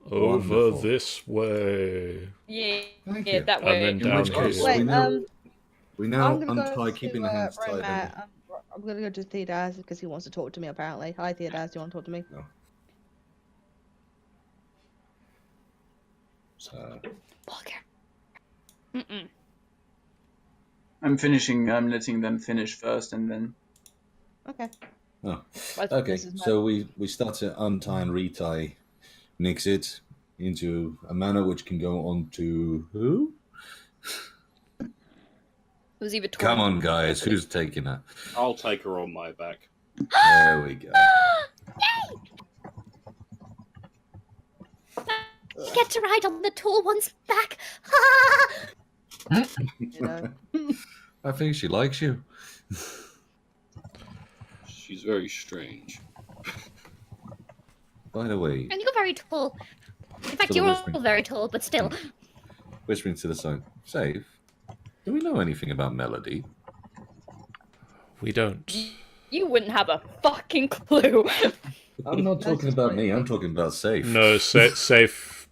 Over Wonderful. this way. Yeah, Thank yeah, you. that way. And then In down which case, here. we now I'm gonna go untie, to keeping the hands tied. Romad. I'm gonna go to Theodas because he wants to talk to me. Apparently, hi Theodas, do you want to talk to me? No. So, Mm-mm. I'm letting them finish first, and then. Okay. oh, Well, okay. This is my- So we start to untie and retie Nixit into a manner which can go on to who? It was either Come on, guys. Who's taking her? I'll take her on my back. There we go. You get to ride on the tall one's back. You know. I think she likes you. She's very strange. By the way, And you're very tall. In fact, So you're whispering. all very tall, but still. whispering to the side, Save, do we know anything about Melody? We don't. You wouldn't have a fucking clue. I'm not talking about me, I'm talking about Safe. No, safe.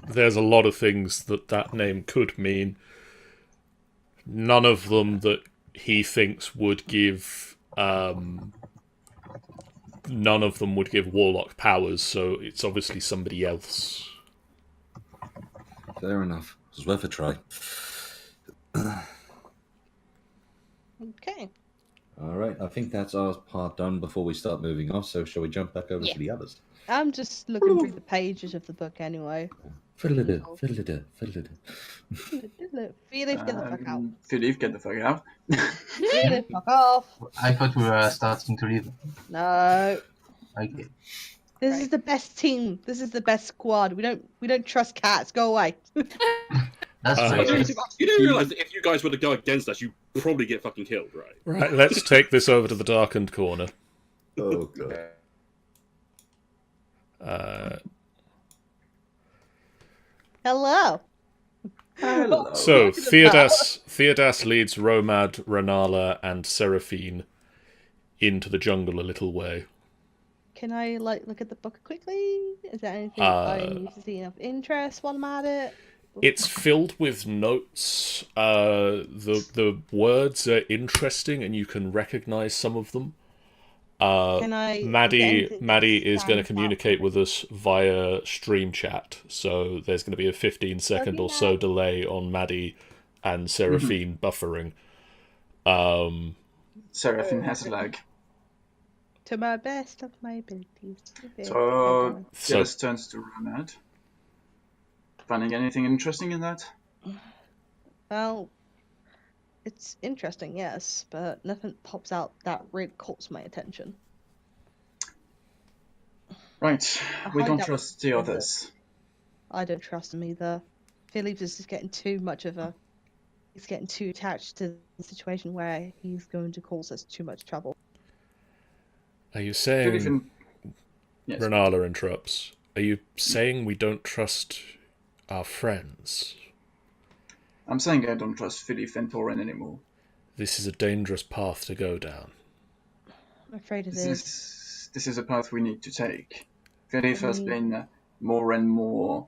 There's a lot of things that name could mean. None of them that he thinks would give. None of them would give Warlock powers, so it's obviously somebody else. Fair enough. It was worth a try. Okay. Alright, I think that's our part done before we start moving off, so shall we jump back over Yeah. to the others? I'm just looking through the pages of the book anyway. Fiddle-a-doo, fiddle-a-doo, fiddle-a-doo. Felix, get the fuck out. Philippe, get the fuck out. Felix, fuck off. I thought we were starting to leave. No. Okay. This is the best team. This is the best squad. We don't trust cats. Go away. That's Uh, great. You do realise that if you guys were to go against us, you'd probably get fucking killed, right? Right, let's take this over to the darkened corner. Oh, God. Hello. Hello. So, Look at the Theodas leads Romad, Ranala, and Seraphine into the jungle a little way. Can I look at the book quickly? Is there anything I need to see enough interest while I'm at it? It's filled with notes. The words are interesting, and you can recognize some of them. Can I? Maddie anything is going to stand communicate out? with us via stream chat, so there's going to be a 15-second or so delay on Maddie and Seraphine buffering. Seraphine has lag. To my best of my abilities. So, So- Theodas turns to Romad. Finding anything interesting in that? Well, it's interesting, yes, but nothing pops out that really caught my attention. Right, we hideout don't trust the with others. I don't trust him either. Phillips is just getting too much of a. He's getting too attached to the situation where he's going to cause us too much trouble. Are you Philippe saying... and... Yes. Ranala interrupts. Are you saying we don't trust our friends? I'm saying I don't trust Philippe and Torin anymore. This is a dangerous path to go down. I'm afraid it This is. this is a path we need to take. Philippe has mean- been more and more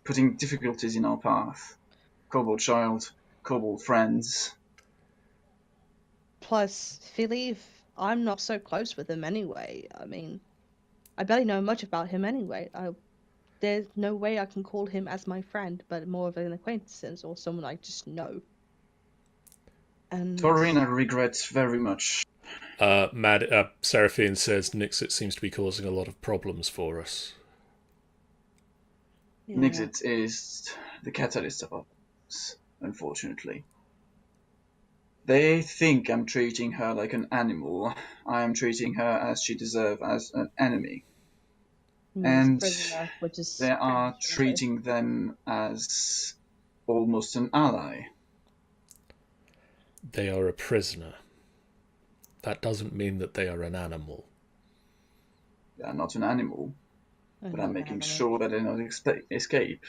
putting difficulties in our path. Kobold child, kobold friends. Plus, Philippe, I'm not so close with him anyway. I mean, I barely know much about him anyway. There's no way I can call him as my friend, but more of an acquaintance or someone I just know. And Torin, I regret very much. Seraphine says Nixit seems to be causing a lot of problems for us. yeah. Nixit is the catalyst of us, unfortunately. They think I'm treating her like an animal. I am treating her as she deserves, as an enemy. He's and a prisoner, which is They are strange, treating them as almost an ally. They are a prisoner. That doesn't mean that they are an animal. They are not an animal, really. but I'm making sure that they don't escape.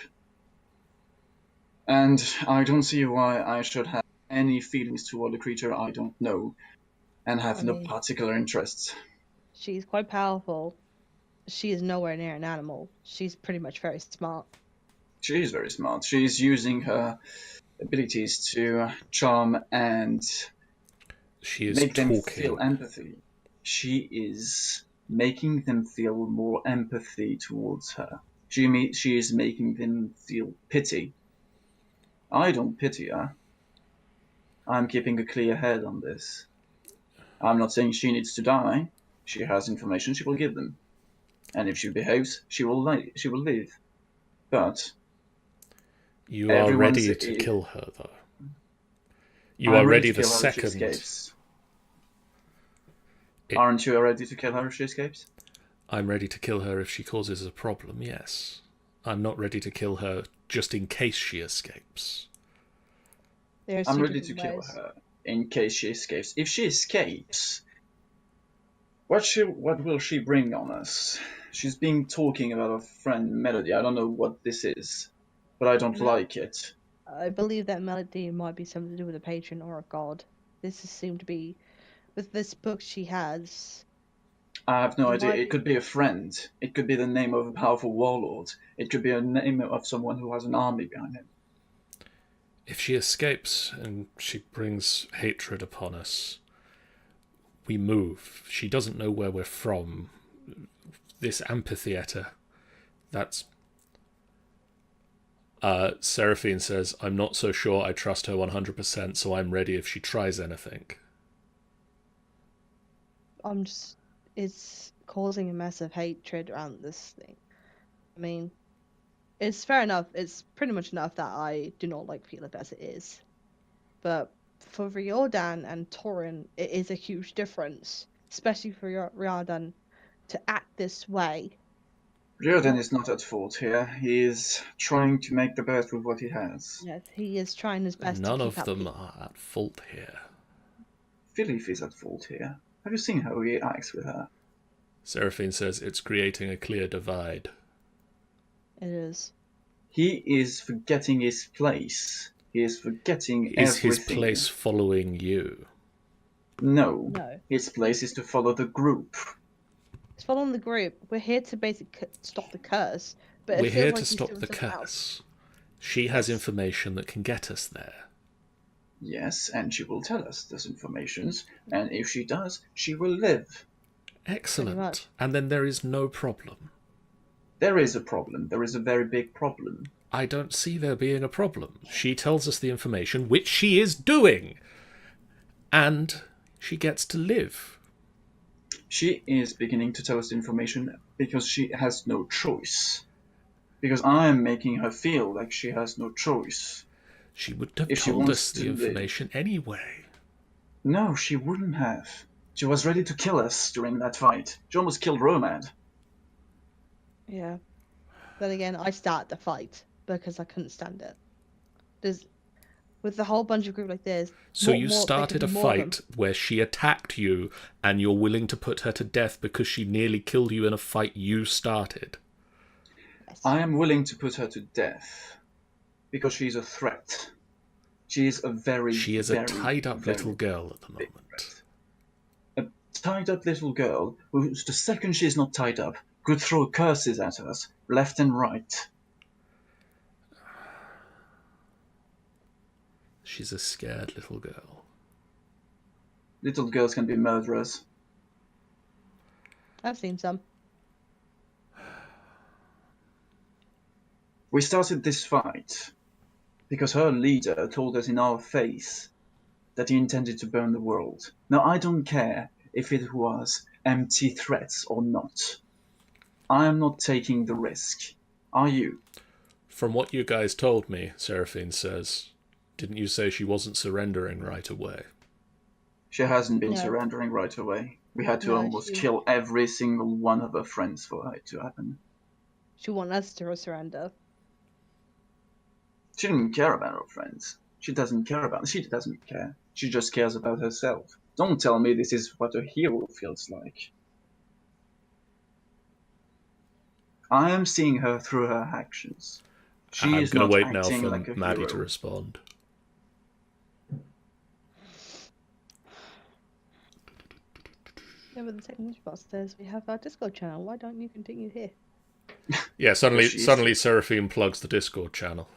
And I don't see why I should have any feelings toward a creature I don't know and have I no mean- particular interests. She's quite powerful. she is nowhere near an animal. She's pretty much very smart. She is very smart. She's using her abilities to charm and She is make them talking. feel empathy. She is making them feel more empathy towards her. She is making them feel pity. I don't pity her. I'm keeping a clear head on this. I'm not saying she needs to die. She has information, she will give them. And if she behaves, she will live. But You are ready to kill her, though. You I'm are ready to the kill her if she second. escapes. Aren't you ready to kill her if she escapes? I'm ready to kill her if she causes a problem, yes. I'm not ready to kill her just in case she escapes. I'm ready to kill her in case she escapes. If she escapes, what will she bring on us? She's been talking about her friend Melody. I don't know what this is, but I don't like it. I believe that Melody might be something to do with a patron or a god. This seemed to be, with this book she has. I have no idea. It could be a friend. It could be the name of a powerful warlord. It could be a name of someone who has an army behind him. If she escapes and she brings hatred upon us, we move. She doesn't know where we're from. This amphitheater, that's... Seraphine says, I'm not so sure I trust her 100%, so I'm ready if she tries anything. It's causing a massive hatred around this thing. I mean, it's fair enough. It's pretty much enough that I do not like Philip as it is. But for Riordan and Torin, it is a huge difference. Especially for Riordan to act this way. Riordan is not at fault here. He is trying to make the best with what he has. Yes, he is trying his best None to keep of them are at fault here. Philip is at fault here. Have you seen how he acts with her? Seraphine says it's creating a clear divide. It is. He is forgetting his place. He is forgetting Is everything. his place following you? No. No. His place is to follow the group. It's following the group. We're here to basically stop the curse. But We're here to stop the curse. Else. She has information that can get us there. Yes, and she will tell us those informations, and if she does, she will live. Excellent. And then there is no problem. There is a problem. There is a very big problem. I don't see there being a problem. She tells us the information, which she is doing. And she gets to live. She is beginning to tell us the information because she has no choice. Because I am making her feel like she has no choice. She would have told us the information anyway. No, she wouldn't have. She was ready to kill us during that fight. She almost killed Romad. Yeah. Then again, I started the fight because I couldn't stand it. With the whole bunch of group like this... So you started a fight where she attacked you and you're willing to put her to death because she nearly killed you in a fight you started. Yes. I am willing to put her to death because she's a threat. She is a tied-up little girl at the moment. A tied-up little girl who, the second she is not tied up, could throw curses at us, left and right. She's a scared little girl. Little girls can be murderers. I've seen some. We started this fight because her leader told us in our face that he intended to burn the world. Now, I don't care if it was empty threats or not. I am not taking the risk. Are you? From what you guys told me, Seraphine says, didn't you say she wasn't surrendering right away? She hasn't been surrendering right away. We had to almost kill every single one of her friends for it to happen. She wants us to surrender. She didn't care about her friends. She doesn't care. She just cares about herself. Don't tell me this is what a hero feels like. I am seeing her through her actions. I'm going to wait now for Maddie to respond. Yeah, but the technology box says we have our Discord channel. Why don't you continue here? Yeah, suddenly She's- Seraphine plugs the Discord channel.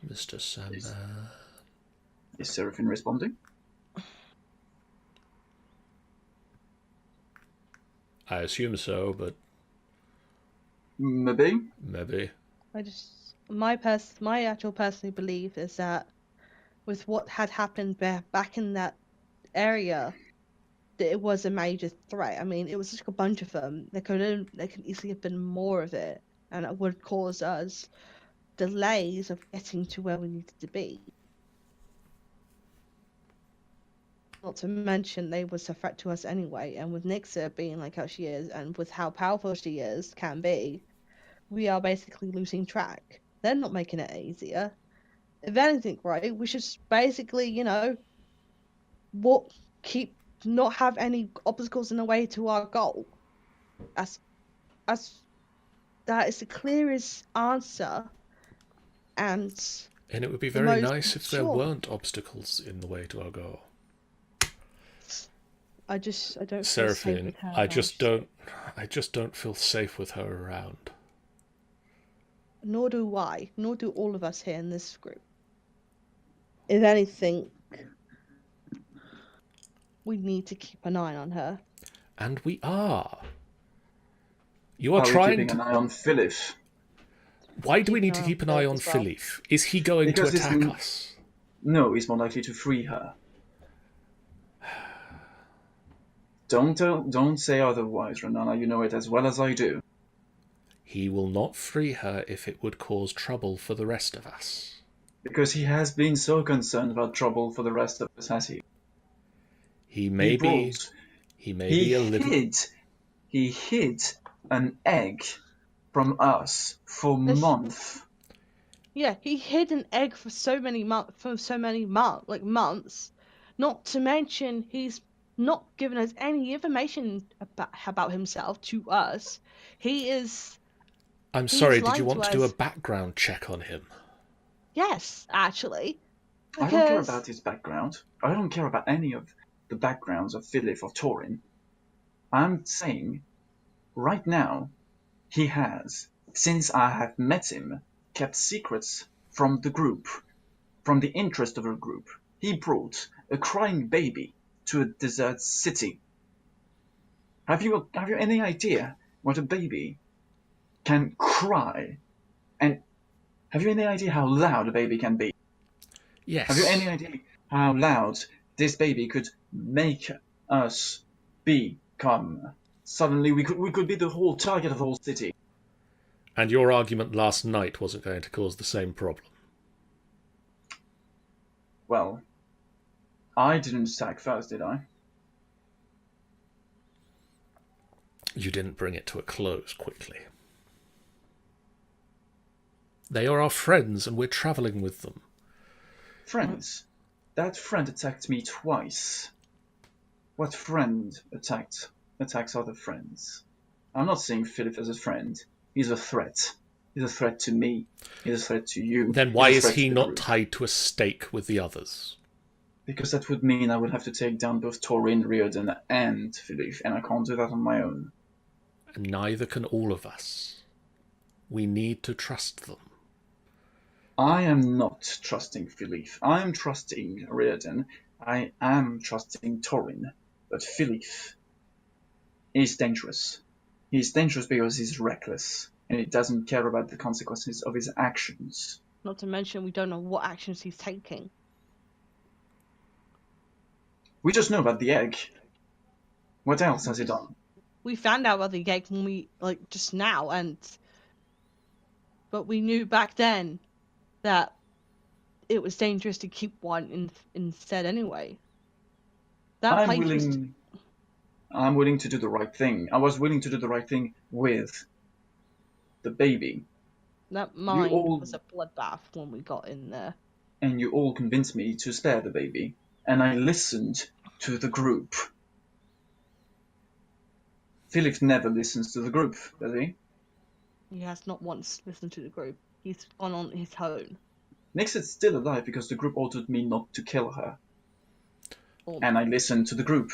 Mr. Sandman. Is Seraphine responding? I assume so, but Maybe. maybe. My actual personal belief is that with what had happened back in that area, that it was a major threat. I mean, it was just a bunch of them. There could easily have been more of it, and it would cause us delays of getting to where we needed to be. Not to mention they was a threat to us anyway, and with Nixa being like how she is, and with how powerful she can be, we are basically losing track. They're not making it easier. If anything, right, we should basically, not have any obstacles in the way to our goal. As that is the clearest answer, and And it would be the very most nice if there sure. weren't obstacles in the way to our goal. I don't feel safe Seraphine, with her I around. just don't feel safe with her around. Nor do I. Nor do all of us here in this group. If anything, we need to keep an eye on her. And we are. You are Are we trying keeping an eye on Philip? Why do we Keep need an to eye keep on an eye Philip on as well. Philip? Is he going Because to it's attack n- us? No, he's more likely to free her. Don't say otherwise, Ranala. You know it as well as I do. He will not free her if it would cause trouble for the rest of us. Because he has been so concerned about trouble for the rest of us, has he? He may be a little. He hid an egg from us for months. Yeah, he hid an egg for so many months. Not to mention, he's not given us any information about himself to us. I'm He's sorry, did you lying want to to do a us. background check on him? Yes, actually. I don't care Because about his background. I don't care about any of the backgrounds of Philip or Torin. I'm saying, right now, he has, since I have met him, kept secrets from the group, from the interest of the group. He brought a crying baby to a desert city. Have you any idea what a baby can cry? And have you any idea how loud a baby can be? Yes. Have you any idea how loud this baby could make us become? Suddenly we could be the whole target of the whole city. And your argument last night wasn't going to cause the same problem. Well, I didn't attack first, did I? You didn't bring it to a close quickly. They are our friends and we're travelling with them. Friends? That friend attacked me twice. What friend attacks other friends? I'm not seeing Philip as a friend. He's a threat. He's a threat to me. He's a threat to you. Then why He's a is threat he to the not group. tied to a stake with the others? Because that would mean I would have to take down both Torin, Riordan, and Philip, and I can't do that on my own. And neither can all of us. We need to trust them. I am not trusting Philip. I am trusting Riordan. I am trusting Torin. But Philip is dangerous. He's dangerous because he's reckless, and he doesn't care about the consequences of his actions. not to mention we don't know what actions he's taking. We just know about the egg. What else has he done? We found out about the egg when just now, but we knew back then that it was dangerous to keep one instead anyway. That I'm place was willing to do the right thing. I was willing to do the right thing with the baby. that mine all- was a bloodbath when we got in there. And you all convinced me to spare the baby, and I listened to the group. Philip never listens to the group, does he? He has not once listened to the group. he's gone on his own. Nixit's still alive because the group ordered me not to kill her. Or And I listened to the group.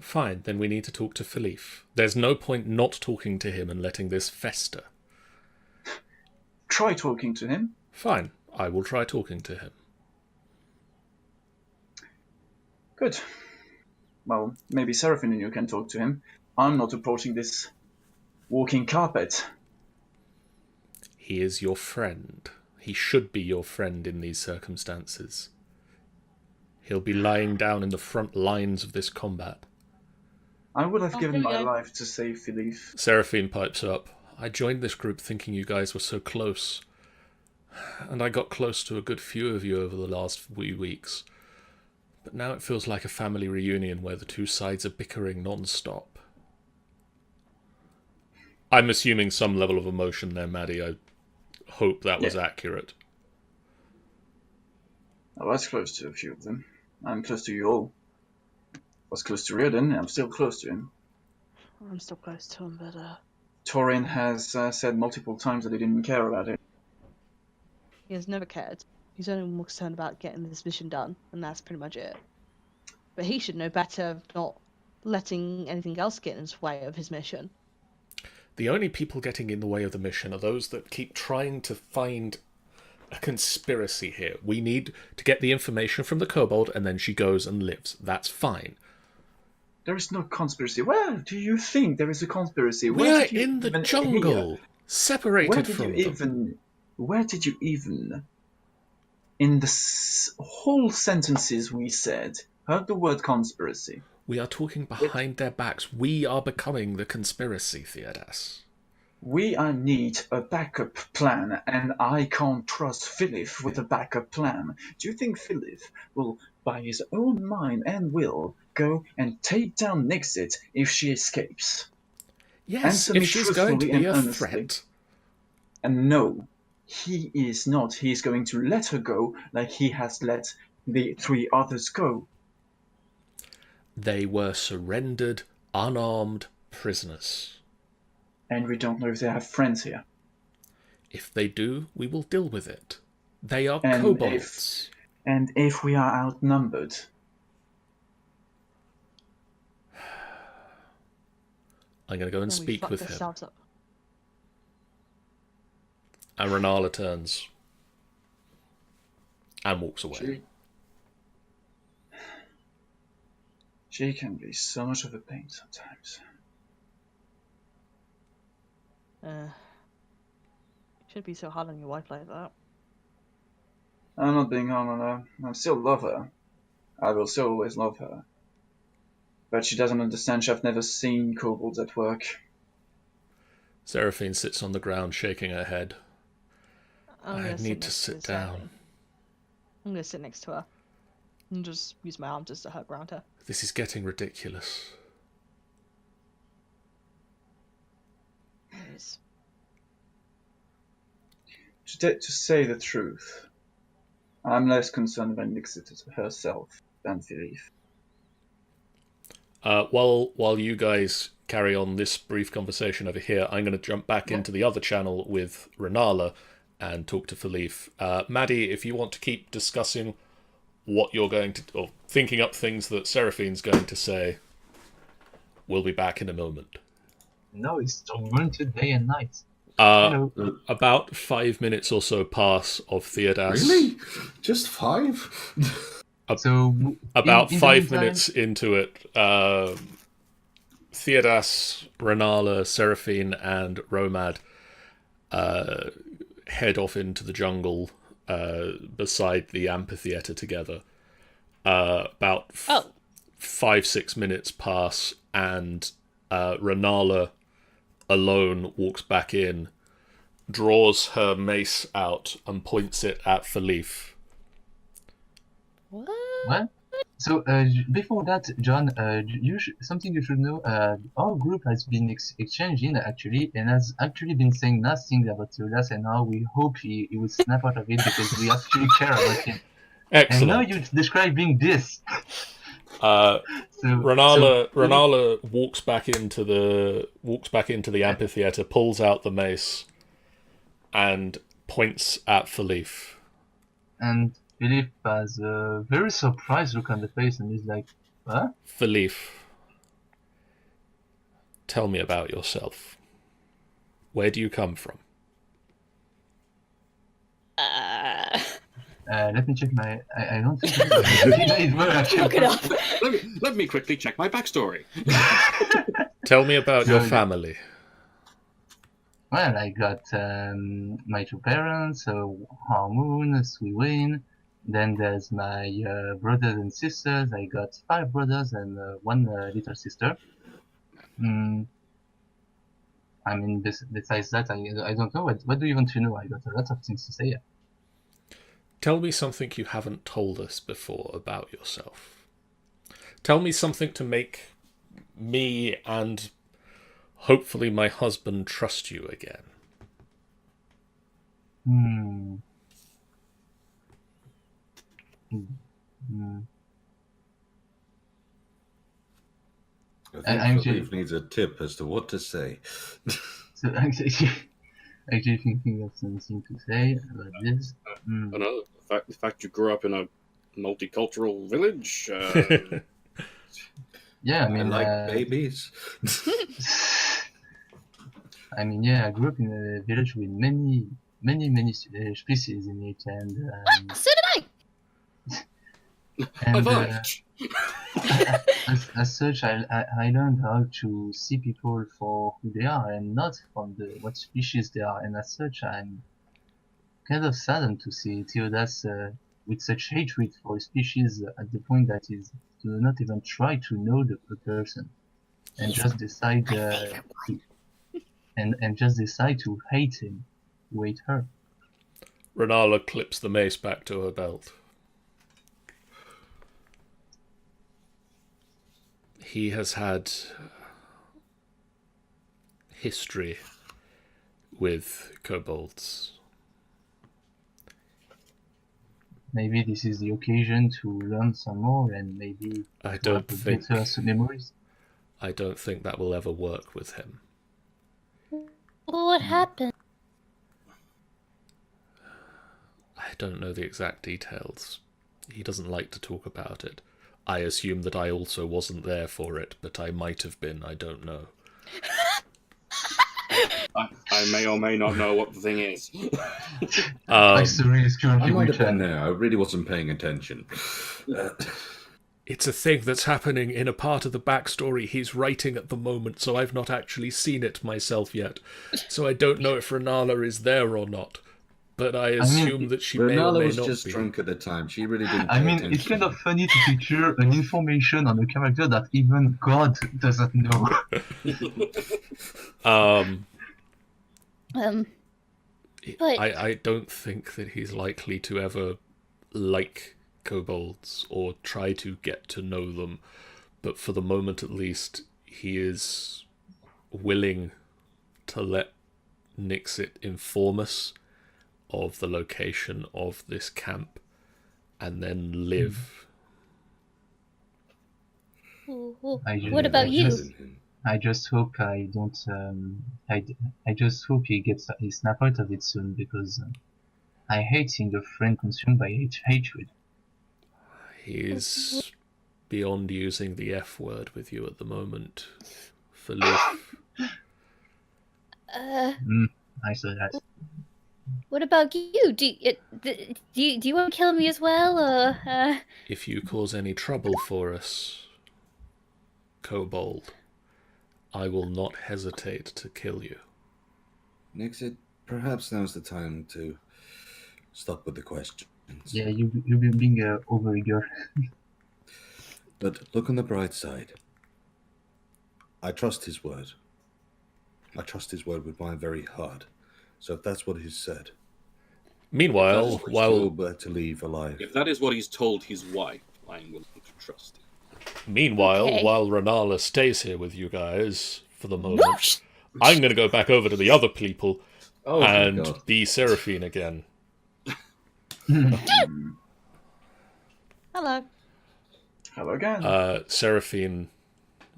Fine, then we need to talk to Philippe. There's no point not talking to him and letting this fester. Try talking to him. Fine, I will try talking to him. Good. Well, maybe Seraphine and you can talk to him. I'm not approaching this walking carpet. He is your friend. He should be your friend in these circumstances. He'll be lying down in the front lines of this combat. I would have given my Okay. life to save Philippe. Seraphine pipes up. I joined this group thinking you guys were so close. And I got close to a good few of you over the last few weeks. But now it feels like a family reunion where the two sides are bickering non-stop. I'm assuming some level of emotion there, Maddie. I hope that was accurate. I was close to a few of them. I'm close to you all. Was close to Riordan, I'm still close to him. I'm still close to him, but Torin has said multiple times that he didn't care about it. he has never cared. He's only more concerned about getting this mission done, and that's pretty much it. But he should know better of not letting anything else get in his way of his mission. The only people getting in the way of the mission are those that keep trying to find a conspiracy here. We need to get the information from the kobold, and then she goes and lives. That's fine. There is no conspiracy. Where do you think there is a conspiracy? We're in the jungle, separated from them. Where did you even, in the whole sentences we said, heard the word conspiracy? We are talking behind their backs. We are becoming the conspiracy, Theodas. We need a backup plan, and I can't trust Philippe with a backup plan. Do you think Philippe will, by his own mind and will, go and take down Nixit if she escapes? Yes, Answer if me she's going to truthfully be and a honestly. threat. And no, he is not. He is going to let her go like he has let the 3 others go. They were surrendered, unarmed prisoners. And we don't know if they have friends here. If they do, we will deal with it. They are And kobolds. And if we are outnumbered, I'm going to go and Then we speak fucked with him. ourselves up. And Ranala turns and walks away. she can be so much of a pain sometimes. Shouldn't be so hard on your wife like that. I'm not being hard on her. I still love her. I will still always love her. But she doesn't understand. I've never seen kobolds at work. Seraphine sits on the ground, shaking her head. I'm I gonna need to next sit Seraphine. down. I'm gonna sit next to her and just use my arm just to hug around her. This is getting ridiculous. Yes. To say the truth, I'm less concerned about Nixit herself than Philippe. While you guys carry on this brief conversation over here, I'm going to jump back into the other channel with Ranala and talk to Philippe. Maddie, if you want to keep discussing what you're going to, or thinking up things that Seraphine's going to say, we'll be back in a moment. No, it's tormented day and night. About 5 minutes or so pass of Theodas. Really? Just 5? So About in the 5 meantime- minutes into it, Theodas, Ranala, Seraphine, and Romad head off into the jungle beside the amphitheater together. About 5-6 minutes pass, and Ranala alone walks back in, draws her mace out, and points it at Philippe. What? So before that, John, something you should know. Our group has been exchanging actually, and has actually been saying nice things about Theodas, and now we hope he will snap out of it because we actually care about him. Excellent. And now you're describing this. Ranala walks back into the amphitheater, pulls out the mace, and points at Philippe. And Philip has a very surprised look on the face and he's like, "What?" Philippe, tell me about yourself. Where do you come from? Let me check my. I don't think it's well, actually. Look it up. Let me quickly check my backstory. Tell me about your family. Well, I got my two parents, Harmoon, Swiwin. Then there's my brothers and sisters. I got 5 brothers and 1 little sister. I mean, besides that, I don't know. What do you want to know? I got a lot of things to say. Tell me something you haven't told us before about yourself. Tell me something to make me and hopefully my husband trust you again. I think Philippe needs a tip as to what to say. So actually thinking of something to say about this. I know the fact you grew up in a multicultural village. Yeah, I mean, I like babies. I mean, yeah, I grew up in a village with many species in it, and So did and I've as such, I learned how to see people for who they are and not from what species they are, and as such, I'm kind of saddened to see Theodas with such hatred for a species at the point that is do not even try to know the person, and just decide and just decide to hate him, hate her. Ranala clips the mace back to her belt. He has had history with kobolds. Maybe this is the occasion to learn some more and maybe I don't think better memories. I don't think that will ever work with him. What happened? I don't know the exact details. He doesn't like to talk about it. I assume that I also wasn't there for it, but I might have been, I don't know. I may or may not know what the thing is. Backstory is I currently might have been written. there. I really wasn't paying attention. It's a thing that's happening in a part of the backstory he's writing at the moment, so I've not actually seen it myself yet. So I don't know if Ranala is there or not. But I assume that she may or Ranala may was not just be. drunk at the time. She really didn't pay I mean, attention. it's kind of funny to picture an information on a character that even God doesn't know. But I don't think that he's likely to ever like kobolds or try to get to know them, but for the moment at least, he is willing to let Nixit inform us of the location of this camp and then live. what about you? I just hope I don't. I just hope he gets he snap out of it soon because I hate seeing a friend consumed by hatred. He is beyond using the F word with you at the moment, Philippe. I saw that. What about you? Do you want to kill me as well, or If you cause any trouble for us, kobold, I will not hesitate to kill you. Nixit, perhaps now's the time to stop with the questions. Yeah, you've been being overeager. But look on the bright side. I trust his word. I trust his word with my very heart. So if that's what he's said, Meanwhile, still while better leave alive. If that is what he's told his wife, I'm willing to trust him. Okay. while Ranala stays here with you guys for the moment, I'm going to go back over to the other people and God. be Seraphine again. Hello. Hello again. Seraphine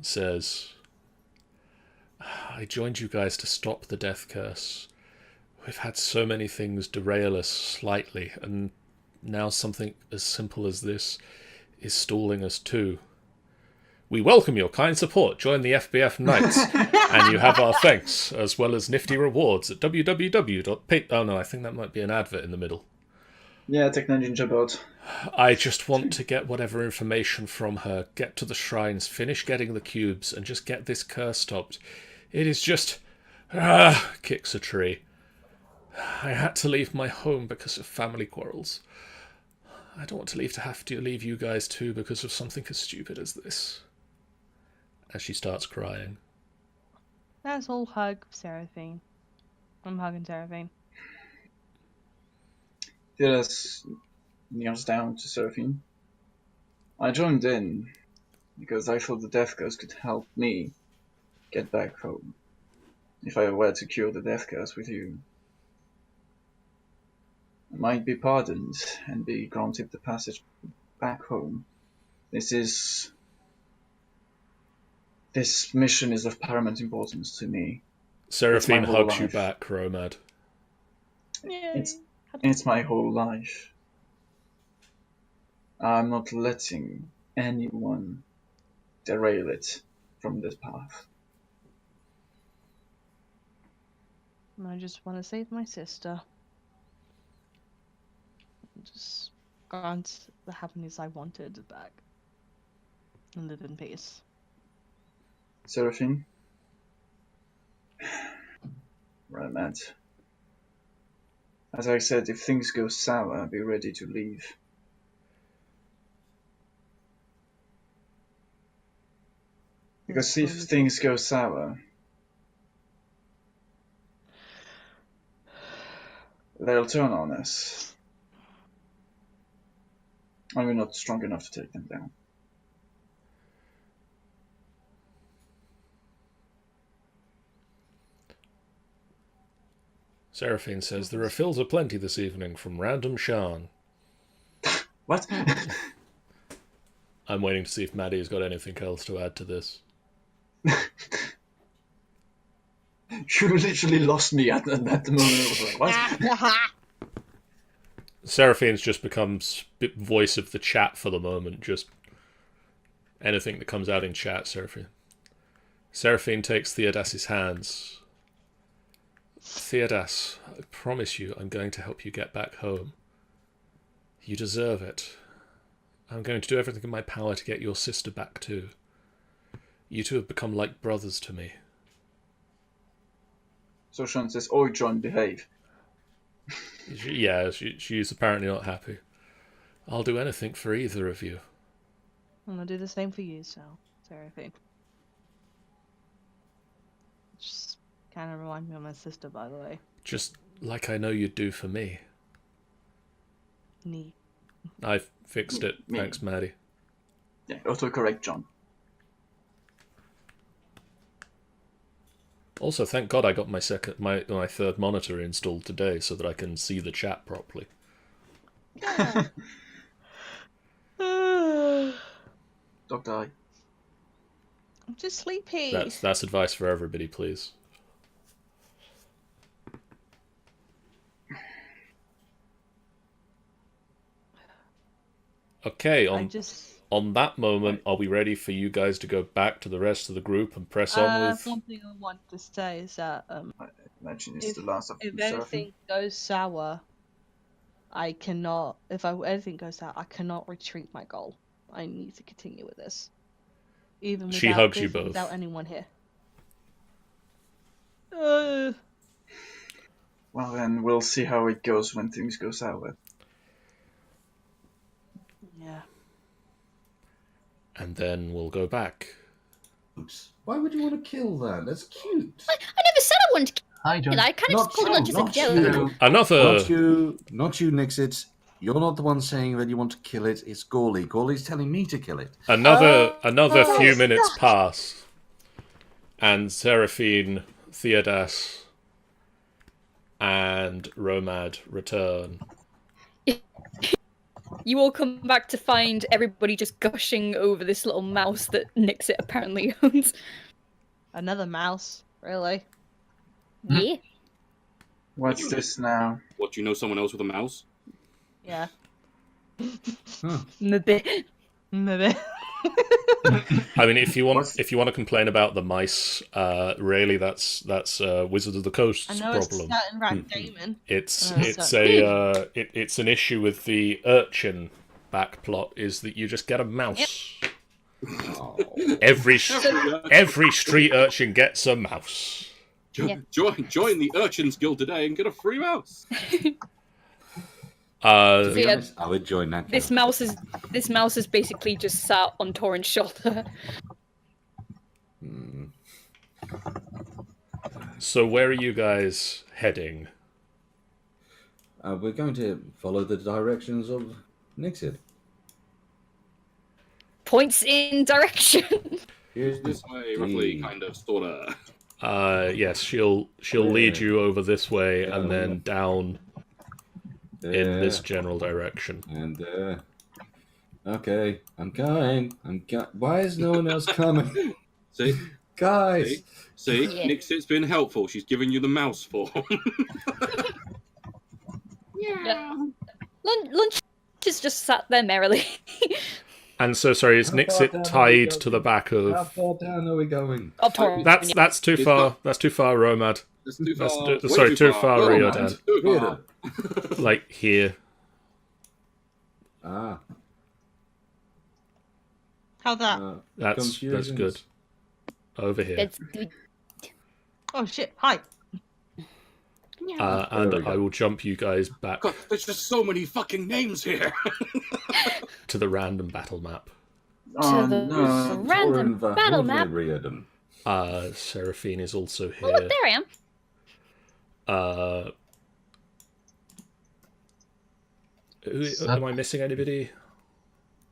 says, I joined you guys to stop the death curse. We've had so many things derail us slightly, and now something as simple as this is stalling us too. We welcome your kind support. Join the FBF Knights, and you have our thanks, as well as nifty rewards at www.pay... Oh no, I think that might be an advert in the middle. Yeah, Techno Ninja Bot. I just want to get whatever information from her, get to the shrines, finish getting the cubes, and just get this curse stopped. It is just... kicks a tree. I had to leave my home because of family quarrels. I don't want to have to leave you guys too because of something as stupid as this. As she starts crying. That's all hug Seraphine. I'm hugging Seraphine. Theodas kneels down to Seraphine. I joined in because I thought the death curse could help me get back home. If I were to cure the death curse with you, I might be pardoned and be granted the passage back home. This mission is of paramount importance to me. Seraphine hugs you back, Romad. It's my whole life. I'm not letting anyone derail it from this path. I just want to save my sister. Just grant the happiness I wanted back. And live in peace. Seraphine? Romad. As I said, if things go sour, be ready to leave. Because if things go sour, they'll turn on us. And we're not strong enough to take them down. Seraphine says, there are refills aplenty this evening from Random Shan. What? I'm waiting to see if Maddie's got anything else to add to this. You literally lost me at the moment. I was like, what? Seraphine's just becomes voice of the chat for the moment. Just anything that comes out in chat, Seraphine. Seraphine takes Theodas's hands. Theodas, I promise you I'm going to help you get back home. You deserve it. I'm going to do everything in my power to get your sister back too. You two have become like brothers to me. So Sean says, "Oi, John, behave." She's apparently not happy. I'll do anything for either of you. I'm gonna do the same for you, Seraphine. Just kind of remind me of my sister, by the way. Just like I know you'd do for me. Neat. I've fixed it. Me. Thanks, Maddie. Yeah, autocorrect, John. Also, thank God I got my third monitor installed today so that I can see the chat properly. Yeah. Dog die. I'm just sleepy. That's advice for everybody, please. Okay, on that moment, are we ready for you guys to go back to the rest of the group and press on with... One thing I want to say is that I imagine it's the last of if Seraphine. anything goes sour, anything goes sour, I cannot retreat my goal. I need to continue with this. Even She hugs you both. Without anyone here. Well then, we'll see how it goes when things go sour. Yeah. And then we'll go back. Why would you want to kill that? That's cute. I never said I wanted to kill Hi, John. it. I kind of just called it just a Not joke. you, not you, Nixit. You're not the one saying that you want to kill it. It's Gawley. Gawley's telling me to kill it. Another few minutes pass, and Seraphine, Theodas, and Romad return. You all come back to find everybody just gushing over this little mouse that Nixit apparently owns. Another mouse, really? Yeah. What's this now? What, do you know someone else with a mouse? Yeah. Maybe. Maybe. I mean, if you want What's- to complain about the mice, really, that's Wizard of the Coast's I know problem. it's certain Rat Damon. It's So- it's an issue with the urchin backplot is that you just get a mouse. Oh. Every street urchin gets a mouse. Yeah. Join the Urchins Guild today and get a free mouse. To be Yeah. honest, I would join that. This mouse is basically just sat on Torrent's shoulder. So where are you guys heading? We're going to follow the directions of Nixit. Points in direction. Here's This way, roughly, kind of, sorta. Yes, she'll lead you over this way and Yeah. then down in this general direction. And okay, I'm going. Why is no one else coming, See? guys? See? Yeah. Nixit's been helpful. She's giving you the mouse form. Lunch is just sat there merrily. And so, sorry, is How far Nixit down are we tied going? to the back How of? far down are we going? Of Torrent. That's too It's far. not- That's too far, Romad. That's too That's far. too- Way sorry, too far, Oh, Rio man, Dan. too far. Weird. Like here. Ah, How that? That's confusions. good. Over here. That's good. Oh shit! Hi. And There we go. I will jump you guys back God, there's just so many fucking names here. to the random battle map. Oh, the- no. Random battle map. Riordan. Seraphine is also Oh, look, here. there I am. Am I missing anybody?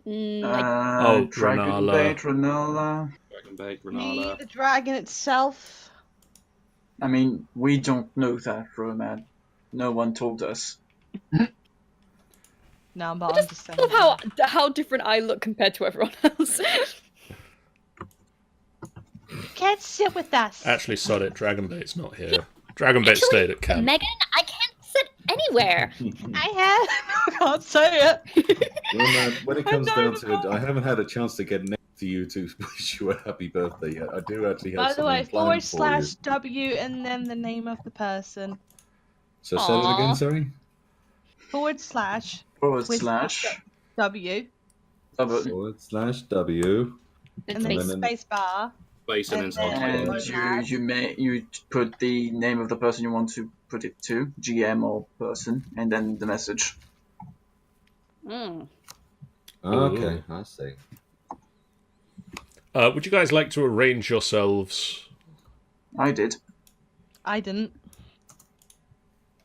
I- Dragon Ranala. Bait, Ranala. Dragon Bait, Me, Ranala. the dragon itself. I mean, we don't know that, Romad. No one told us. No, but I I'm just saying. love how different I look compared to everyone else. Can't sit with us. Actually, sorry, Dragonbait's not here. Dragonbait Actually, stayed at camp. Megan, I can't sit anywhere. I can't say it. Romad, when it comes know down the to it, I haven't had a chance to get next to you to wish you a happy birthday yet. I do actually have By the something way, planned for you. /W and then the name of the person. So say it Aw. again, sorry? / Forward With- slash. W /W. and And then then- space bar. Base and then And space. And you put the name of the person you want to put it to, GM or person, and then the message. Mm. Okay, I see. Would you guys like to arrange yourselves? I did. I didn't.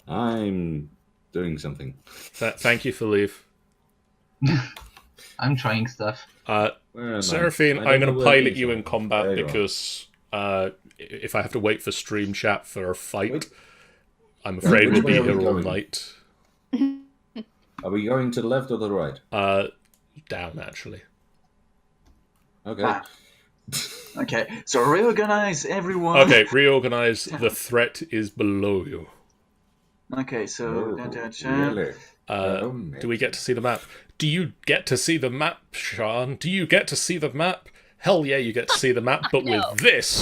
I'm doing something. Thank you for leave. I'm trying stuff. Where am I? Seraphine, I I'm don't going know to where pilot these you are. in combat There you are. because if I have to wait for stream chat for a fight, Wait. I'm afraid Which we'll be way are we here all going? night. Are we going to the left or the right? Down, actually. Okay. Ah. Okay, so reorganize everyone. Okay, reorganize. The threat is below you. Okay, so. Really? Do we get to see the map? Do you get to see the map, Sean? Do you get to see the map? Hell yeah, you get to see the map, but with this.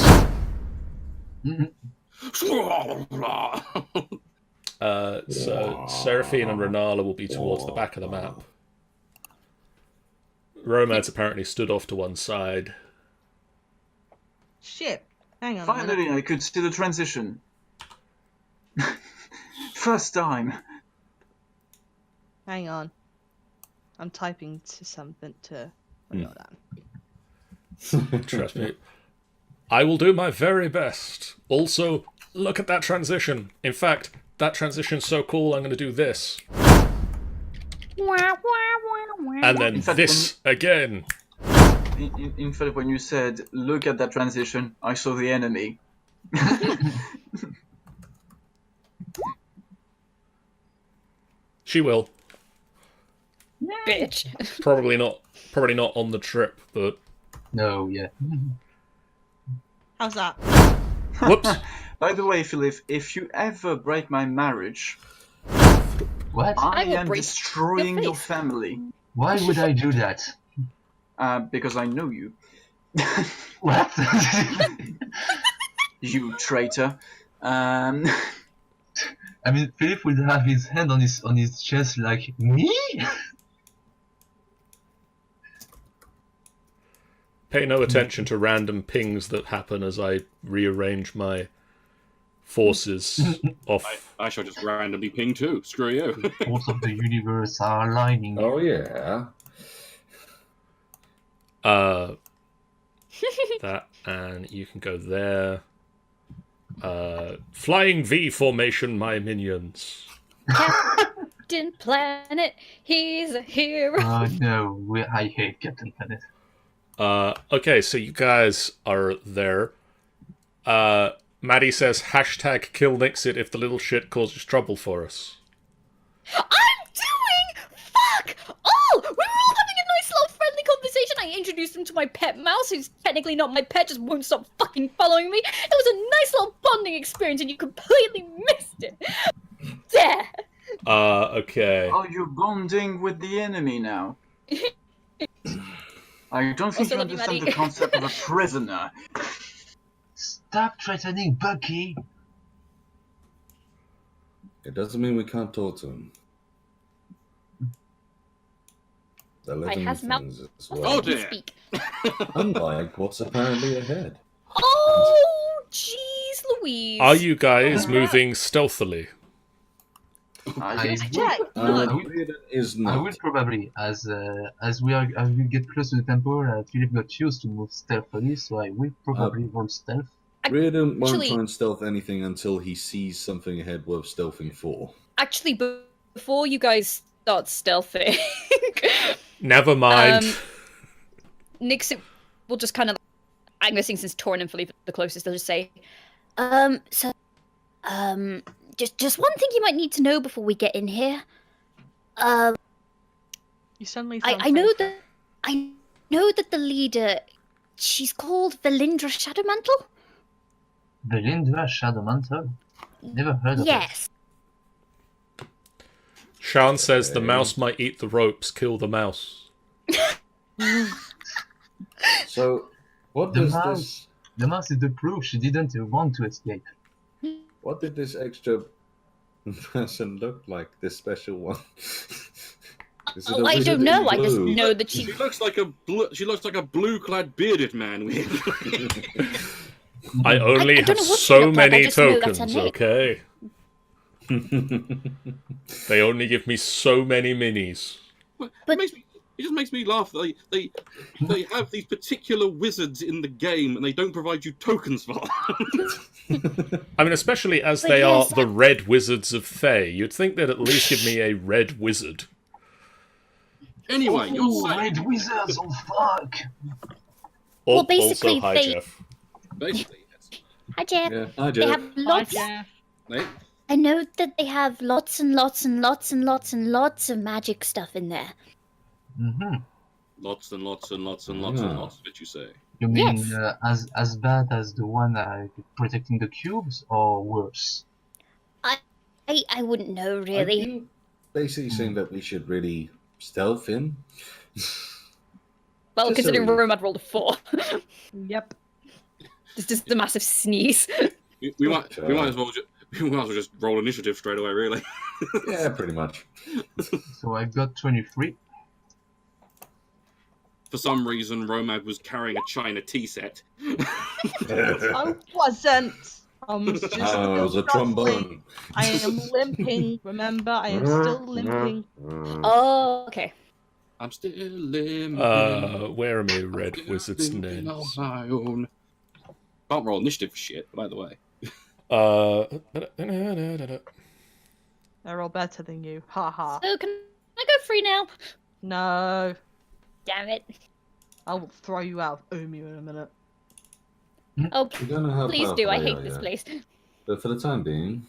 So Seraphine and Ranala will be towards the back of the map. Romad's apparently stood off to one side. Shit. Hang on. a minute. Finally, I could see the transition. First time. Hang on. I'm typing to something to. Hold on. Trust me. I will do my very best. Also, look at that transition. In fact, that transition's so cool, I'm going to do this. And then In fact, this again. In fact, when you said, look at that transition, I saw the enemy. She will. bitch. Probably not on the trip, but No, yeah. How's that? whoops. By the way, Philip, if you ever break my marriage, What? I will am break destroying your your face. family. Why would I do that? Because I know you. What? You traitor. I mean, Philip would have his hand on his chest like, me? Pay no attention to random pings that happen as I rearrange my forces off. I shall just randomly ping too. Screw you. The force of the universe are aligning. Oh yeah. That, and you can go there. Flying V formation, my minions. Captain Planet, he's a hero. Oh no, I hate Captain Planet. Okay, so you guys are there. Maddie says, hashtag kill Nixit if the little shit causes trouble for us. I'm doing fuck all! We were all having a nice little friendly conversation. I introduced him to my pet mouse, who's technically not my pet, just won't stop fucking following me. It was a nice little bonding experience, and you completely missed it. There. Okay. Oh, you're bonding with the enemy now. I don't think Also you love you, understand Maddie. the concept of a prisoner. Stop threatening Bucky! It doesn't mean we can't talk to him. They're living has mouth- things as Oh, well. dear. Speak. Unlike what's apparently ahead. Oh, jeez Louise. Are you guys moving stealthily? I Check. Reardon is I not. will probably, as we get close to the temple, Philip got used to move stealthily, so I will probably roll stealth. Reardon won't Actually- try and stealth anything until he sees something ahead worth stealthing for. Actually, before you guys start stealthing, Never mind. Nixit will just kind of, I'm guessing since Torin and Philippe are the closest, they'll just say, just one thing you might need to know before we get in here. You suddenly sound I know safer. that the leader, she's called Valindra Shadowmantle? Valindra Shadowmantle? Never heard of it. Yes. Sean says the Okay. mouse might eat the ropes, kill the mouse. So, what The does mouse. this? The mouse is the proof she didn't want to escape. What did this extra person look like? This special one. Is it a Oh, I wizard don't in know. I just blue? know that She she. looks like a blue-clad bearded man with. I only I don't have know what she so looked like, I many just know that's her tokens, name. okay? They only give me so many minis. But- It just makes me laugh. They have these particular wizards in the game, and they don't provide you tokens for them. I mean, especially as But they yes, are the Red Wizards of Thay. You'd think they'd at least give me a red wizard. Anyway, you're Ooh, saying Red Wizards, oh fuck! Well, basically, also, hi, they- Jeff. basically, yes. Hi, Jeff. Yeah, I They do. have lots. Hey, I know that they have lots and lots and lots and lots and lots of magic stuff in there. Mm-hmm. lots and lots and lots and lots and Yeah. lots. Did you say? You mean Yes. as bad as the one protecting the cubes, or worse? I wouldn't know Are really. you basically saying that we should really stealth in? Well, Just considering so- Romad rolled a 4, Yep. it's just a massive sneeze. We might as well just roll initiative straight away. Really. Yeah, pretty much. So I've got 23. For some reason, Romad was carrying a China tea set. I wasn't. Just Oh, it was a still shuffling. trombone. I am limping. Remember, I am still limping. Oh, okay. I'm still living. Where are my Red Wizards' names? On my own. Can't roll initiative for shit, by the way. They're all better than you. Ha ha. So can I go free now? No. Damn it. I will throw you out of Omu in a minute. Oh, We're gonna have please power do. I play, hate this yeah. place. But for the time being,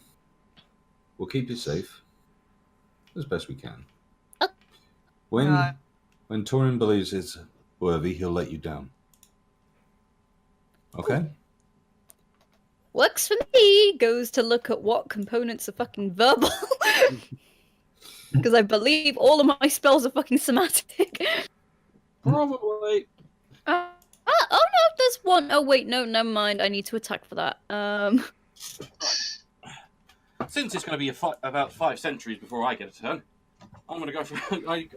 we'll keep you safe as best we can. When Right. when Torin believes it's worthy, he'll let you down. Okay? Works for me. Goes to look at what components are fucking verbal. Because I believe all of my spells are fucking somatic. Probably. Oh no, there's one. Oh wait, no, never mind. I need to attack for that. Since it's going to be about 5 centuries before I get a turn, I'm going to go for.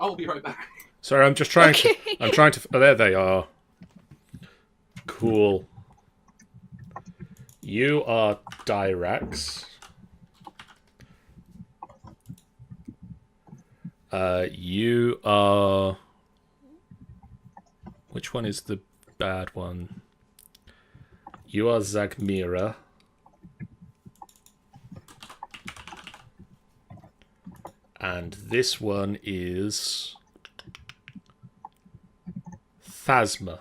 I'll be right back. Sorry, I'm just trying Okay. to. I'm trying to. Oh, there they are. Cool. You are Dyrax. You are. Which one is the bad one? You are Zagmira. And this one is Phasma.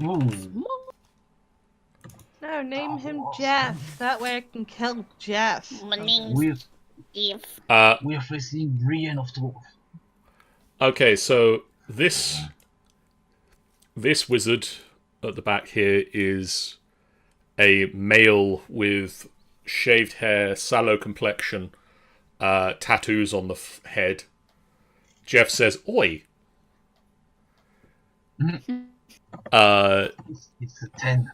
Ooh. No, name him Jeff. That way I can kill Jeff. My name's We're Eve. we're facing Brienne of Dwarf. Okay, so this wizard at the back here is a male with shaved hair, sallow complexion, tattoos on the head. Jeff says, "Oi." It's a 10.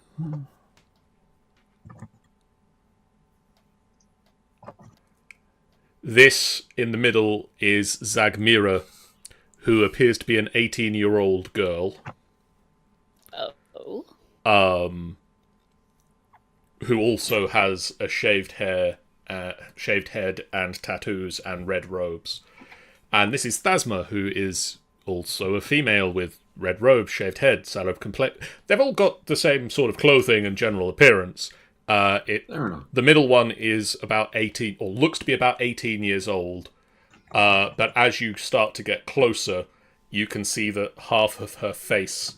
This in the middle is Zagmira, who appears to be an 18-year-old girl. Oh. Who also has a shaved head and tattoos and red robes. And this is Thasma, who is also a female with red robes, shaved head, sallow complexion. They've all got the same sort of clothing and general appearance. Fair enough. The middle one is about 18, or looks to be about 18 years old. But as you start to get closer, you can see that half of her face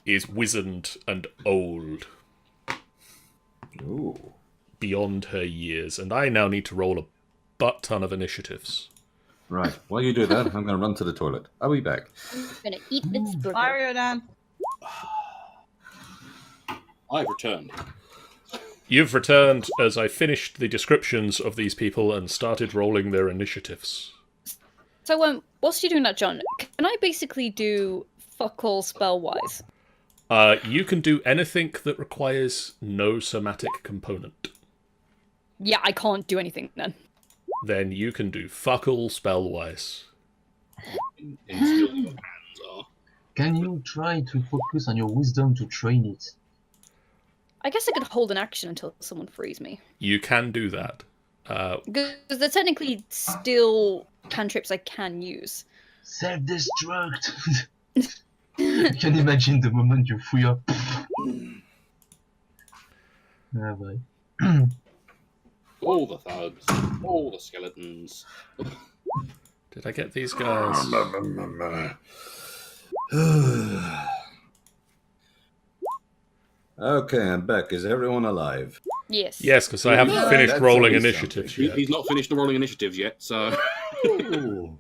is wizened and old. Ooh. Beyond her years. And I now need to roll a butt ton of initiatives. Right. While you do that, I'm going to run to the toilet. I'll be back. I'm gonna eat this burger. Mario Dan. I've returned. You've returned as I finished the descriptions of these people and started rolling their initiatives. So, whilst you're doing that, John, can I basically do fuck all spell-wise? You can do anything that requires no somatic component. Yeah, I can't do anything then. Then you can do fuck all spell-wise. And still your hands are. Can you try to focus on your wisdom to train it? I guess I could hold an action until someone frees me. You can do that. Because they're technically still cantrips I can use. Self-destruct! You can imagine the moment you free up. Ah, boy. All the thugs, all the skeletons. Did I get these guys? Okay, I'm back. Is everyone alive? Yes. Yes, because I haven't Yeah, finished that's rolling always initiatives yet. He's not finished the rolling initiatives yet, so. Ooh.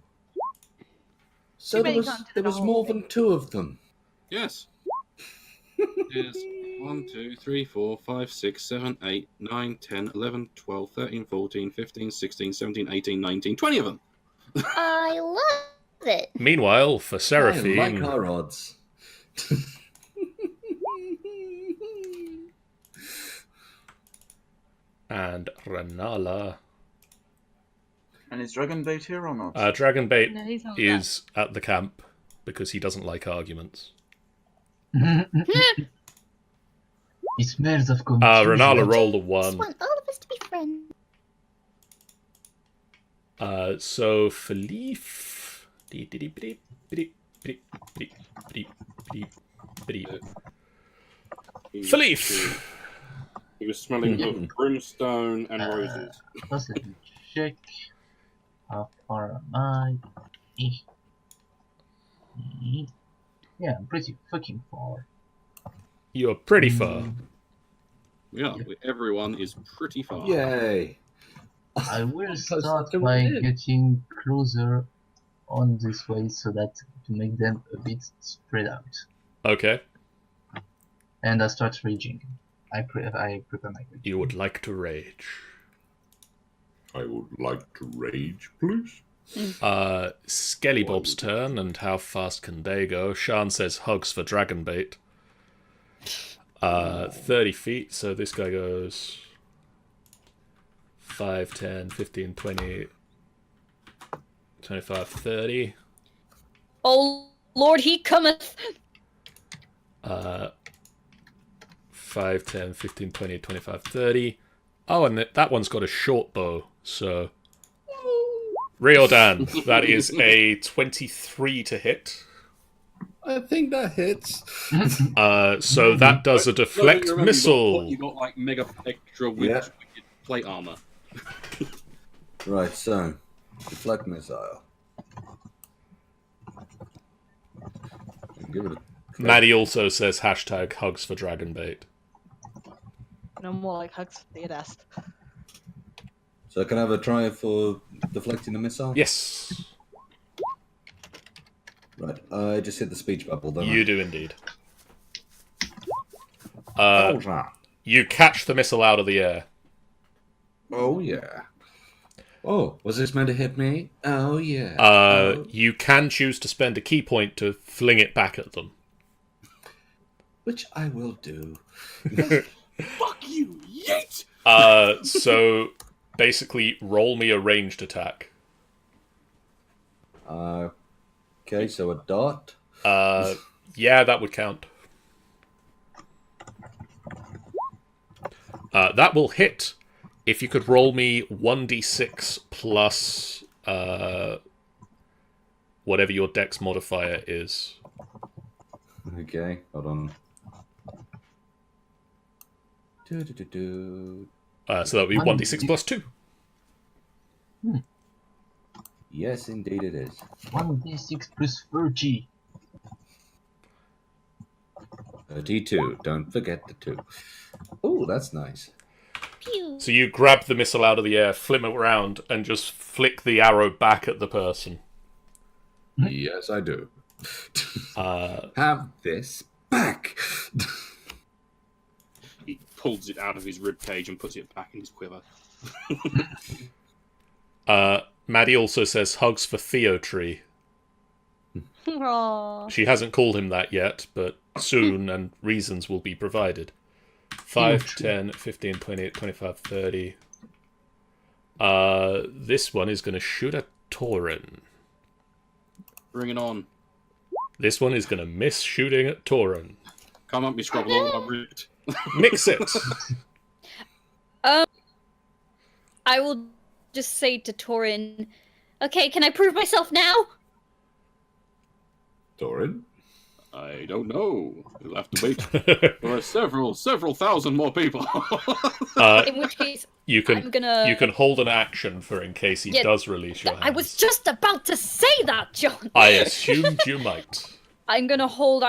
So Too there many was, gone to there the was whole more thing. than 2 of them. Yes. There's 1, 2, 3, 4, 5, 6, 7, 8, 9, 10, 11, 12, 13, 14, 15, 16, 17, 18, 19, 20 of them. I love it. Meanwhile, for I Seraphine, like our odds. and Ranala, And is Dragonbait here or not? Dragonbait No, he's not is at the camp because he doesn't like arguments. It smells of confusion. Ranala rolled a Just 1. want all of us to be friends. So Philippe. Philippe! He was smelling of brimstone and roses. Let's let me check. How far am I? Yeah, I'm pretty fucking far. You're pretty far. Yeah, everyone is pretty far. Yay! I will Close start to by win. getting closer on this way so that to make them a bit spread out. Okay. And I start raging. I prepare my rage. You would like to rage. I would like to rage, please. Skelly Bob's turn, and how fast can they go? Shan says hugs for dragon bait. 30 feet, so this guy goes 5, 10, 15, 20, 25, 30. Oh, Lord, he cometh! 5, 10, 15, 20, 25, 30. Oh, and that one's got a short bow, so... Riordan, that is a 23 to hit. I think that hits. So that does a deflect Remember, missile. You got like mega extra with plate armor. Right, so deflect missile. Give it a Maddie also says hashtag hugs for dragon bait. No more like hugs for Theodas. So can I have a try for deflecting the missile? Yes, Right, I just hit the speech bubble, don't you I? do indeed. Oh, You catch the missile out of the air. oh yeah. Oh, was this meant to hit me? Oh yeah. You can choose to spend a key point to fling it back at them. Which I will do. Fuck you, yeet! So basically, roll me a ranged attack. Okay, so a dot. Yeah, that would count. That will hit. If you could roll me 1d6 plus whatever your dex modifier is. Okay, hold on. So that would be 1d6 plus 2. Yes, indeed it is. 1d6 plus 30. 32. Don't forget the 2. Oh, that's nice. Pew. So you grab the missile out of the air, flip it around, and just flick the arrow back at the person. Yes, I do. Have this back. He pulls it out of his ribcage and puts it back in his quiver. Maddie also says hugs for Theotree. Aww. She hasn't called him that yet, but soon, and reasons will be provided. 5, 10, 15, 20, 25, 30. This one is going to shoot at Torin. Bring it on. This one is going to miss shooting at Torin. Come up, me scrabble all my ripped. Mix it! I will just say to Torin, okay, can I prove myself now? Doran? I don't know. You'll have to wait for several thousand more people. In which case, You I'm gonna... can hold an action for in case he Yeah, does release your hands. I was just about to say that, John! I assumed you might. I'm gonna hold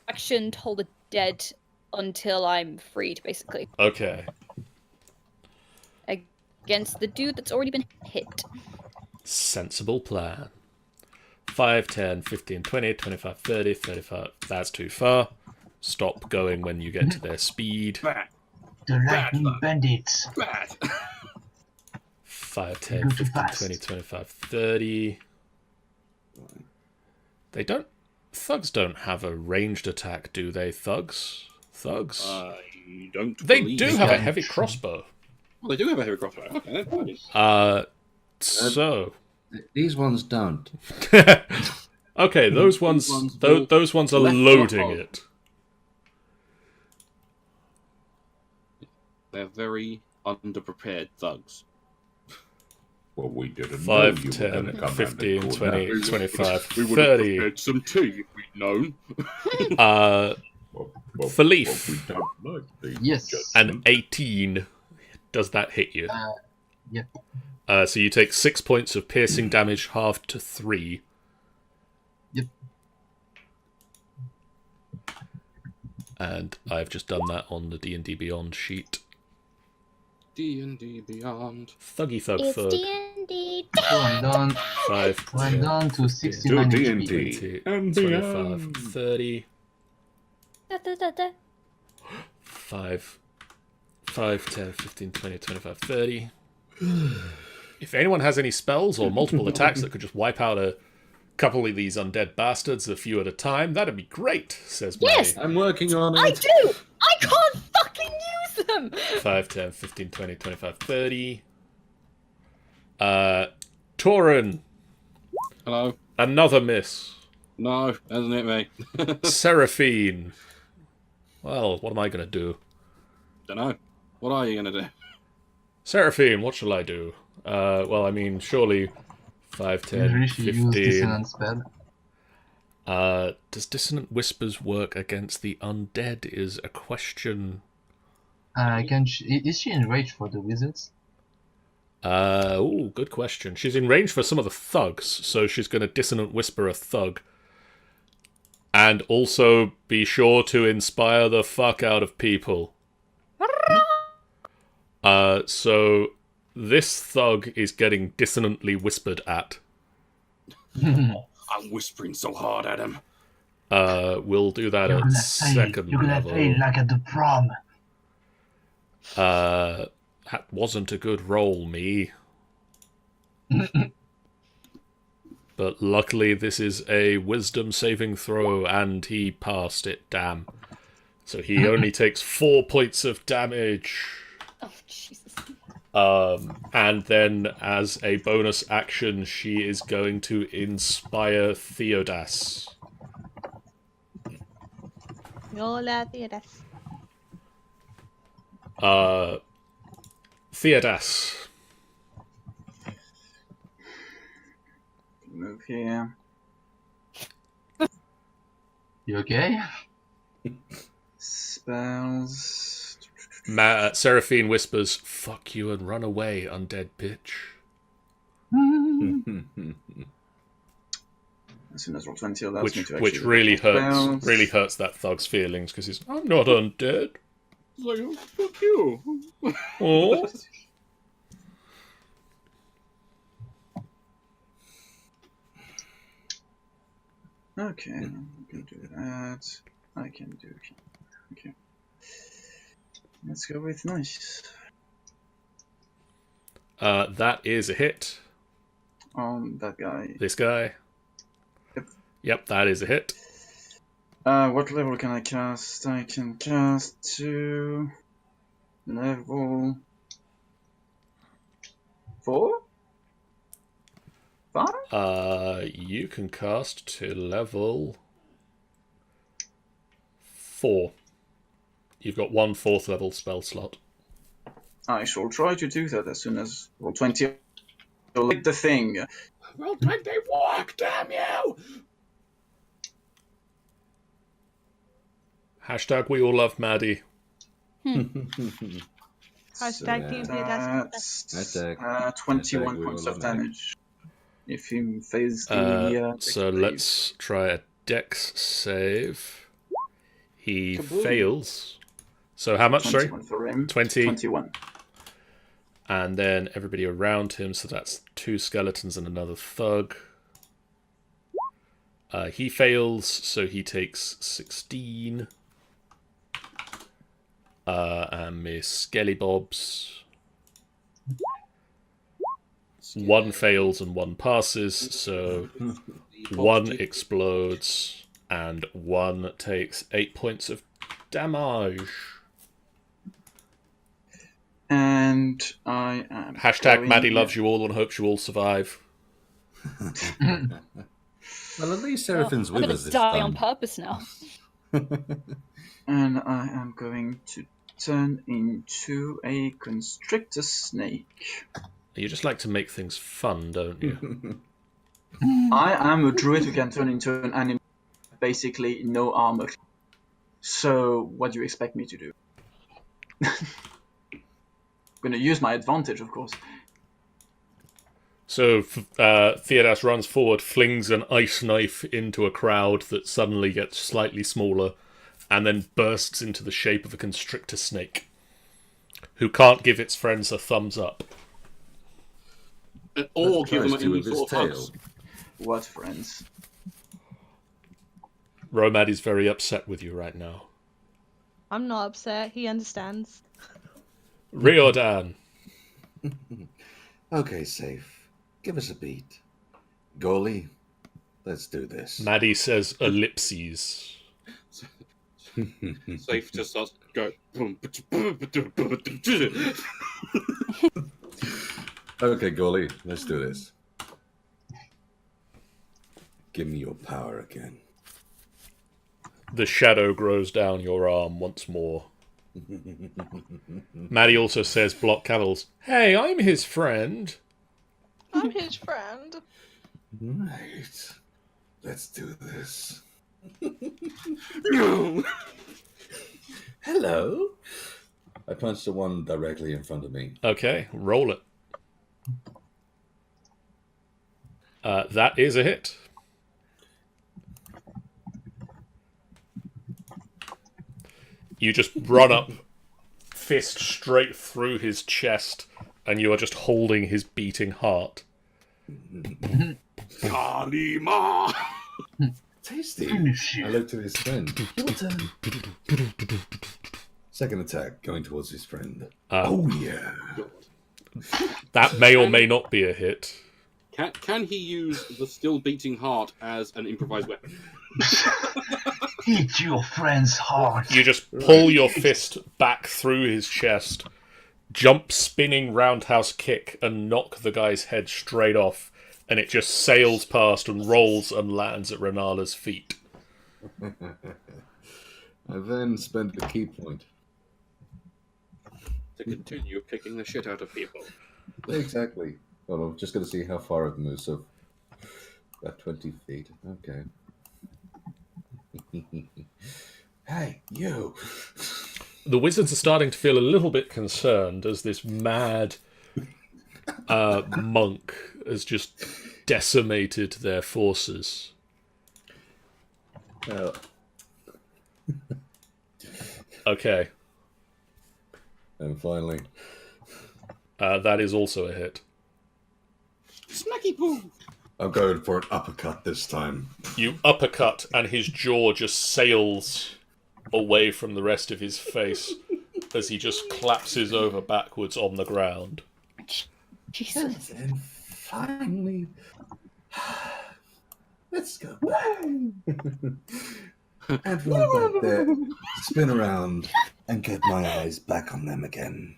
action to hold it dead until I'm freed, basically. Okay. Against the dude that's already been hit. Sensible plan. 5, 10, 15, 20, 25, 30, 35. That's too far. Stop going when you get to their speed. Bad. The lightning bandits. Bad. 5, 10, Go too 15, fast. 20, 25, 30. They don't... Thugs don't have a ranged attack, do they, Thugs? Thugs? I don't They believe do so. have a heavy crossbow. Well, they do have a heavy crossbow. Okay, that's fine. So... These ones don't. Okay, those ones... Those ones are left loading off. it. They're very underprepared thugs. Well, we didn't 5, know you were 10, gonna come 15, and 20, call 25, We would have 30. prepared some tea if we'd known. For Leaf. we don't like these Yes. An 18. Does that hit you? Yep. So you take 6 points of piercing damage, halved to 3. Yep. And I've just done that on the D&D Beyond sheet. D&D Beyond. Thuggy thug It's thug. D&D. So I'm down. 5, I'm 10, down to 15, 69 To HP. D&D. 20, And 25, beyond. 30, Da, da, da, da. 5, 10, 15, 20, 25, 30. If anyone has any spells or multiple attacks that could just wipe out a couple of these undead bastards a few at a time, that'd be great, says Yes! Maddie. I'm working on I it. do! I can't fucking use them! 5, 10, 15, 20, 25, 30. Tauren, Hello. another miss. No, hasn't it me? Seraphine. Well, what am I going to do? Dunno. What are you going to do? Seraphine, what shall I do? Well, I mean, surely 5, 10, Usually she used 15. dissonant spell. Does Dissonant Whispers work against the undead is a question. Is she enraged for the wizards? Good question. She's in range for some of the thugs, so she's going to Dissonant Whisper a thug. And also be sure to inspire the fuck out of people. So this thug is getting dissonantly whispered at. I'm whispering so hard at him. We'll do that You're at gonna second You're gonna level. fail like at the prom. That wasn't a good roll, me. But luckily this is a wisdom saving throw, and he passed it, damn. So he only takes 4 points of damage. Oh, Jesus. And then as a bonus action, she is going to inspire Theodas. Hola, Theodas. Theodas. Move here. You okay? Spells. Seraphine whispers, "Fuck you and run away, undead bitch." As soon as roll 20 allows me to Which actually really spells. hurts that thug's feelings, because he's, I'm not undead. It's like, oh, fuck you. Oh. Okay, I'm gonna do that. I can do it. Okay. Let's go with nice. That is a hit. That guy. This guy. Yep, that is a hit. What level can I cast? I can cast to level 4? 5? You can cast to level 4. You've got 1 4th level spell slot. I shall try to do that as soon as roll 20. Like the thing. Roll 20 walk, damn you! Hashtag we all love Maddie. Hashtag Team Theodas. Hashtag- 21 hashtag we points all of love Maddie. damage. If he fails the. So let's try a dex save. He Kaboom. fails. So how much, sorry? 21 for him. 20. 21. And then everybody around him, so that's 2 skeletons and another thug. He fails, so he takes 16. And Miss Skelly Bobs. 1 fails and 1 passes, so 1 explodes and 1 takes 8 points of damage. And I am. Hashtag going- Maddie loves you all and hopes you all survive. Well, at least Seraphine's I'm with gonna us this die on time. purpose now. And I am going to turn into a constrictor snake. You just like to make things fun, don't you? I am a druid who can turn into an animal, basically no armor. So, what do you expect me to do? I'm gonna use my advantage, of course. So Theodas runs forward, flings an ice knife into a crowd that suddenly gets slightly smaller, and then bursts into the shape of a constrictor snake. who can't give its friends a thumbs up. Or give them Tries to any with his sort of tail. hugs. What friends? Romad is very upset with you right now. I'm not upset. He understands. Riordan. Okay, safe. Give us a beat. Goalie, let's do this. Maddie says ellipses. Safe just starts go. Okay, goalie, let's do this. Give me your power again. The shadow grows down your arm once more. Maddie also says block cavils. Hey, I'm his friend. I'm his friend. Right. Let's do this. No. Hello. I punched the one directly in front of me. Okay, roll it. That is a hit. You just run up, fist straight through his chest, and you are just holding his beating heart. Kalima. Tasty. Finish I it. looked at his friend. Your turn. Second attack going towards his friend. Oh yeah. That may or may not be a hit. Can he use the still beating heart as an improvised weapon? Eat your friend's heart. You just pull your fist back through his chest, jump spinning roundhouse kick, and knock the guy's head straight off, and it just sails past and rolls and lands at Ranala's feet. I then spent the key point. To continue kicking the shit out of people. Exactly. Well, I'm just going to see how far it moves. So, about 20 feet. Okay. Hey, you. The wizards are starting to feel a little bit concerned as this mad monk has just decimated their forces. Okay, And finally, that is also a hit. Smacky poo! I'm going for an uppercut this time. You uppercut, and his jaw just sails away from the rest of his face as he just collapses over backwards on the ground. Jesus. And finally, let's go. And from back there, spin around and get my eyes back on them again.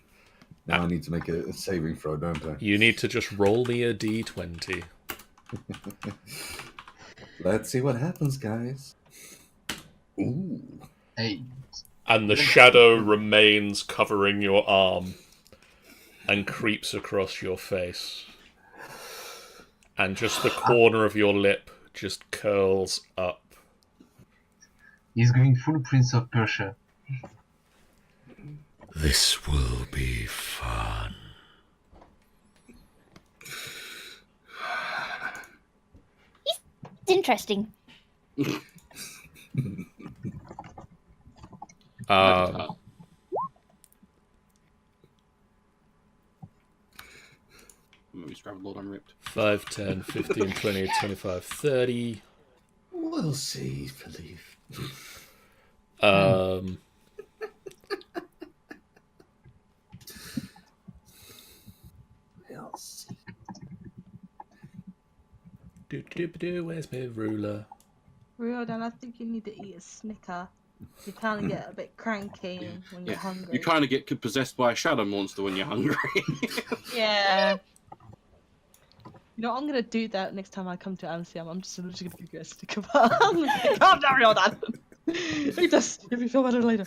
Now I need to make a saving throw, don't I? You need to just roll me a d20. Let's see what happens, guys. Ooh. Hey, And the shadow remains covering your arm and creeps across your face. And just the corner of your lip just curls up. he's going full Prince of Persia. This will be fun. It's interesting. Maybe scrambled Lord Unripped. 5, 10, 15, 20, 25, 30. We'll see, Philippe. We'll see. Where's my ruler? Riordan, I think you need to eat a Snicker. You kind of get a bit cranky when you're hungry. You kind of get possessed by a shadow monster when you're hungry. Yeah. You know, I'm gonna do that next time I come to Amsterdam. I'm just gonna give you a Snicker bar. Calm down, Riordan. Eat this if you feel better later.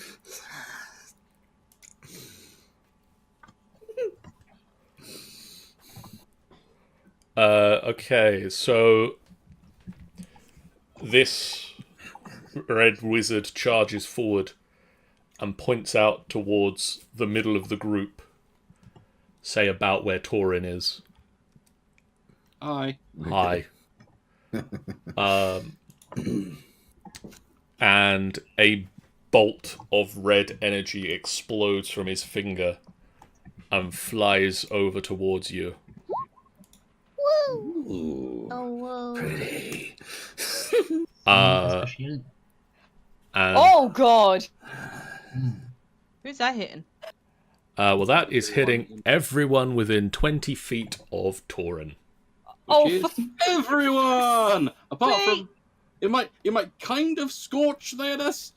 Okay, so this red wizard charges forward and points out towards the middle of the group, say about where Torin is. Hi. Hi. And a bolt of red energy explodes from his finger and flies over towards you. Ooh, Oh, whoa. pretty. Extra shield. And Oh, God. Who's that hitting? well, that is hitting everyone within 20 feet of Torin. Oh, Which is everyone! Apart from... It might kind of scorch Theodas.